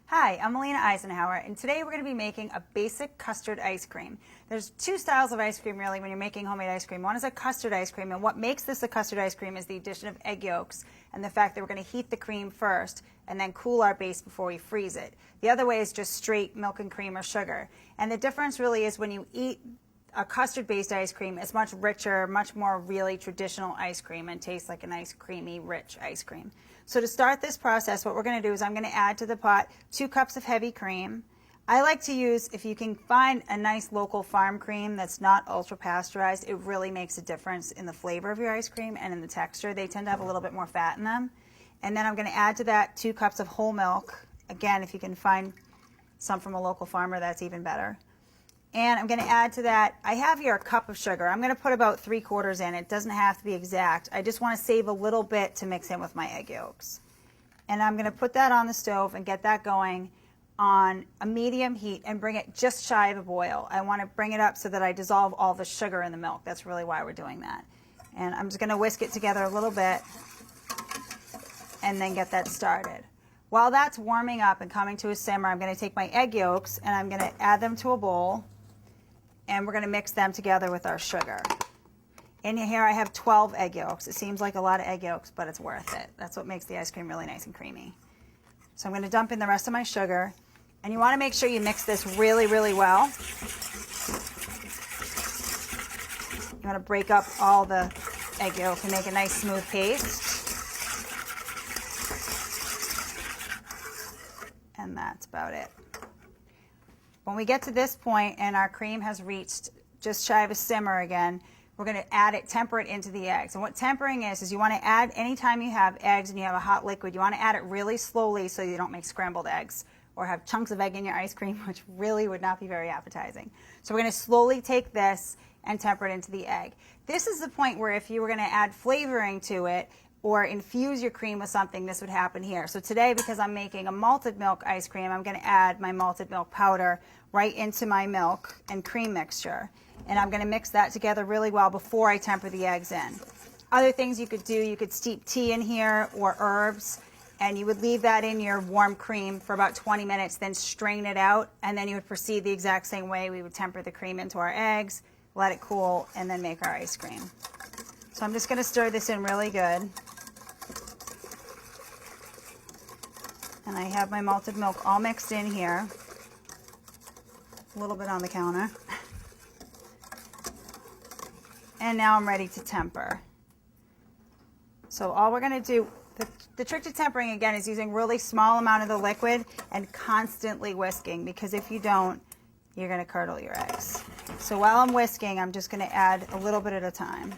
Hi, I'm Melina Eisenhower, and today we're going to be making a basic custard ice cream. There's two styles of ice cream really when you're making homemade ice cream. One is a custard ice cream, and what makes this a custard ice cream is the addition of egg yolks and the fact that we're going to heat the cream first and then cool our base before we freeze it. The other way is just straight milk and cream or sugar. And the difference really is when you eat a custard-based ice cream, it's much richer, much more really traditional ice cream and tastes like a nice creamy, rich ice cream. So to start this process, what we're going to do is I'm going to add to the pot 2 cups of heavy cream. I like to use, if you can find a nice local farm cream that's not ultra pasteurized, it really makes a difference in the flavor of your ice cream and in the texture. They tend to have a little bit more fat in them. And then I'm going to add to that 2 cups of whole milk. Again, if you can find some from a local farmer, that's even better. And I'm going to add to that, I have here a cup of sugar. I'm going to put about 3/4 in. It doesn't have to be exact. I just want to save a little bit to mix in with my egg yolks. And I'm going to put that on the stove and get that going on a medium heat and bring it just shy of a boil. I want to bring it up so that I dissolve all the sugar in the milk. That's really why we're doing that. And I'm just going to whisk it together a little bit and then get that started. While that's warming up and coming to a simmer, I'm going to take my egg yolks and I'm going to add them to a bowl. And we're going to mix them together with our sugar. In here I have 12 egg yolks. It seems like a lot of egg yolks, but it's worth it. That's what makes the ice cream really nice and creamy. So I'm going to dump in the rest of my sugar. And you want to make sure you mix this really, really well. You want to break up all the egg yolk and make a nice smooth paste. And that's about it. When we get to this point and our cream has reached just shy of a simmer again, we're going to add it, temper it into the eggs. And what tempering is you want to add, anytime you have eggs and you have a hot liquid, you want to add it really slowly so you don't make scrambled eggs or have chunks of egg in your ice cream, which really would not be very appetizing. So we're going to slowly take this and temper it into the egg. This is the point where if you were going to add flavoring to it, or infuse your cream with something, this would happen here. So today, because I'm making a malted milk ice cream, I'm going to add my malted milk powder right into my milk and cream mixture. And I'm going to mix that together really well before I temper the eggs in. Other things you could do, you could steep tea in here or herbs, and you would leave that in your warm cream for about 20 minutes, then strain it out, and then you would proceed the exact same way. We would temper the cream into our eggs, let it cool, and then make our ice cream. So I'm just going to stir this in really good. And I have my malted milk all mixed in here. A little bit on the counter. And now I'm ready to temper. So all we're going to do, the trick to tempering again is using really small amount of the liquid and constantly whisking, because if you don't, you're going to curdle your eggs. So while I'm whisking, I'm just going to add a little bit at a time.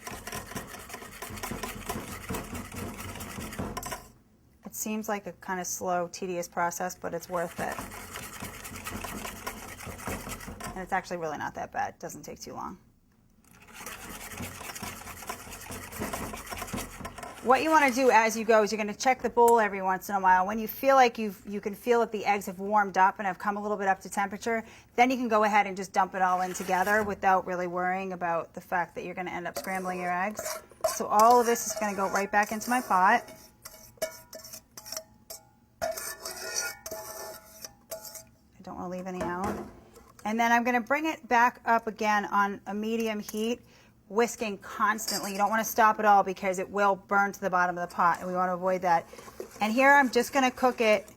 It seems like a kind of slow, tedious process, but it's worth it. And it's actually really not that bad. It doesn't take too long. What you want to do as you go is you're going to check the bowl every once in a while. When you feel like you can feel that the eggs have warmed up and have come a little bit up to temperature, then you can go ahead and just dump it all in together without really worrying about the fact that you're going to end up scrambling your eggs. So all of this is going to go right back into my pot. I don't want to leave any out. And then I'm going to bring it back up again on a medium heat, whisking constantly. You don't want to stop at all because it will burn to the bottom of the pot, and we want to avoid that. And here I'm just going to cook it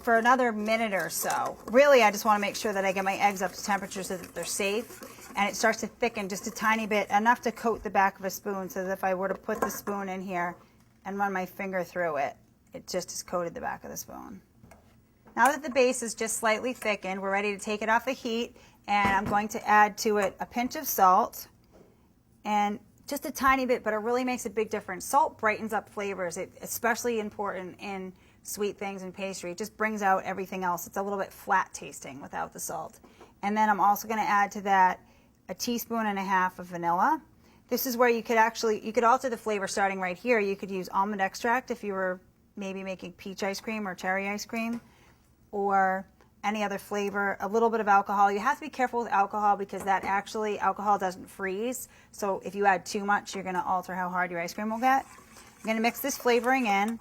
for another minute or so. Really, I just want to make sure that I get my eggs up to temperature so that they're safe, and it starts to thicken just a tiny bit, enough to coat the back of a spoon, so that if I were to put the spoon in here and run my finger through it, it just has coated the back of the spoon. Now that the base is just slightly thickened, we're ready to take it off the heat, and I'm going to add to it a pinch of salt, and just a tiny bit, but it really makes a big difference. Salt brightens up flavors. It's especially important in sweet things and pastry. It just brings out everything else. It's a little bit flat tasting without the salt. And then I'm also going to add to that a 1.5 teaspoons of vanilla. This is where you could alter the flavor starting right here. You could use almond extract if you were maybe making peach ice cream or cherry ice cream, or any other flavor. A little bit of alcohol. You have to be careful with alcohol because alcohol doesn't freeze. So if you add too much, you're going to alter how hard your ice cream will get. I'm going to mix this flavoring in.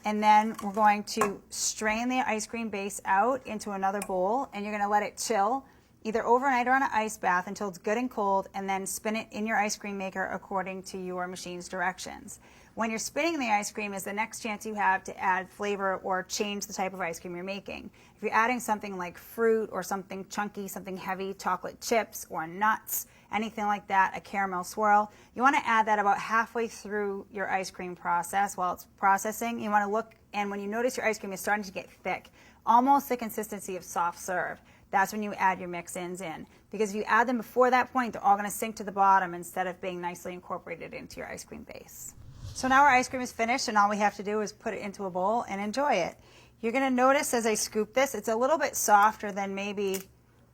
And then we're going to strain the ice cream base out into another bowl, and you're going to let it chill either overnight or on an ice bath until it's good and cold, and then spin it in your ice cream maker according to your machine's directions. When you're spinning the ice cream is the next chance you have to add flavor or change the type of ice cream you're making. If you're adding something like fruit or something chunky, something heavy, chocolate chips or nuts, anything like that, a caramel swirl, you want to add that about halfway through your ice cream process while it's processing. You want to look, and when you notice your ice cream is starting to get thick, almost the consistency of soft serve, that's when you add your mix-ins in. Because if you add them before that point, they're all going to sink to the bottom instead of being nicely incorporated into your ice cream base. So now our ice cream is finished, and all we have to do is put it into a bowl and enjoy it. You're going to notice as I scoop this, it's a little bit softer than maybe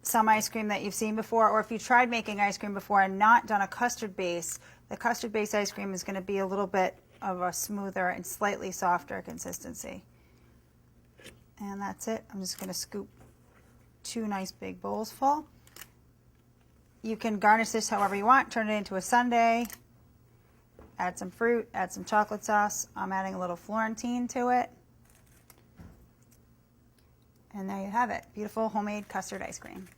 some ice cream that you've seen before, or if you tried making ice cream before and not done a custard base, the custard base ice cream is going to be a little bit of a smoother and slightly softer consistency. And that's it. I'm just going to scoop 2 nice big bowls full. You can garnish this however you want, turn it into a sundae, add some fruit, add some chocolate sauce. I'm adding a little Florentine to it. And there you have it, beautiful homemade custard ice cream.